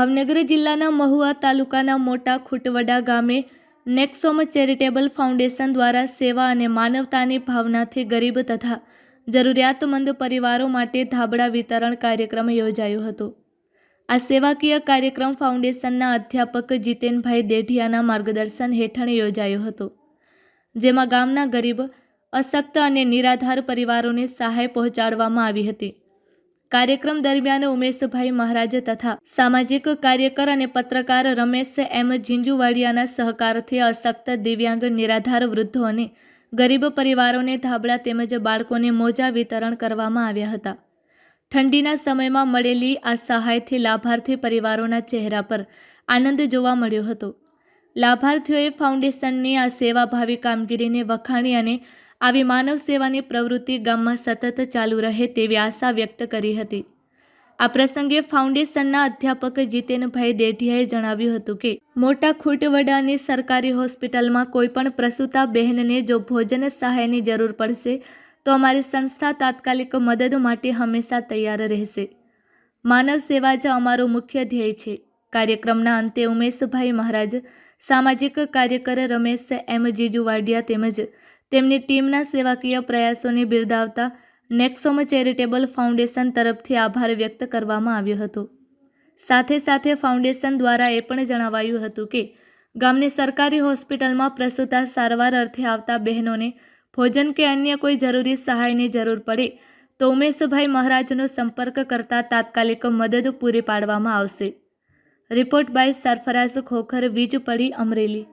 ભાવનગર જિલ્લાના મહુવા તાલુકાના મોટા ખૂટવડા ગામે નેક્સોમ ચેરિટેબલ ફાઉન્ડેશન દ્વારા સેવા અને માનવતાની ભાવનાથી ગરીબ તથા જરૂરિયાતમંદ પરિવારો માટે ધાબળા વિતરણ કાર્યક્રમ યોજાયો હતો। આ સેવાકીય કાર્યક્રમ ફાઉન્ડેશનના અધ્યાપક જીતેનભાઈ દેઢિયાના માર્ગદર્શન હેઠળ યોજાયો હતો, જેમાં ગામના ગરીબ, અશક્ત અને નિરાધાર પરિવારોને સહાય પહોંચાડવામાં આવી હતી। કાર્યક્રમ દરમિયાન ઉમેશભાઈ મહારાજ તથા સામાજિક કાર્યકર અને પત્રકાર રમેશ એમ ઝીંઝુવાડિયાના સહકારથી અશક્ત, દિવ્યાંગ, નિરાધાર વૃદ્ધો અને ગરીબ પરિવારોને ધાબળા તેમજ બાળકોને મોજા વિતરણ કરવામાં આવ્યા હતા। ઠંડીના સમયમાં મળેલી આ સહાયથી લાભાર્થી પરિવારોના ચહેરા પર આનંદ જોવા મળ્યો હતો। લાભાર્થીઓએ ફાઉન્ડેશનની આ સેવાભાવી કામગીરીને વખાણી અને આવી માનવ સેવાની પ્રવૃત્તિ ગામમાં સતત ચાલુ રહે તેવી આશા વ્યક્ત કરી હતી। આ પ્રસંગે ફાઉન્ડેશનના અધ્યાપક જીતેનભાઈ દેઢિયાએ જણાવ્યું હતું કે મોટા ખૂટવડાની સરકારી હોસ્પિટલમાં કોઈપણ પ્રસૂતા બહેનને જો ભોજન સહાયની જરૂર પડશે તો અમારી સંસ્થા તાત્કાલિક મદદ માટે હંમેશા તૈયાર રહેશે। માનવ સેવા જ અમારો મુખ્ય ધ્યેય છે। કાર્યક્રમના અંતે ઉમેશભાઈ મહારાજ, સામાજિક કાર્યકર રમેશ એમ જીજુવાડિયા તેમજ તેમની ટીમના સેવાકીય પ્રયાસોને બિરદાવતા નેક્સોમ ચેરિટેબલ ફાઉન્ડેશન તરફથી આભાર વ્યક્ત કરવામાં આવ્યો હતો। સાથે સાથે ફાઉન્ડેશન દ્વારા એ પણ જણાવાયું હતું કે ગામની સરકારી હોસ્પિટલમાં પ્રસૂતા સારવાર અર્થે આવતા બહેનોને ભોજન કે અન્ય કોઈ જરૂરી સહાયની જરૂર પડે તો ઉમેશભાઈ મહારાજનો સંપર્ક કરતા તાત્કાલિક મદદ પૂરી પાડવામાં આવશે। Report by Sarfaraz Khokhar, Vijpadi, Amreli.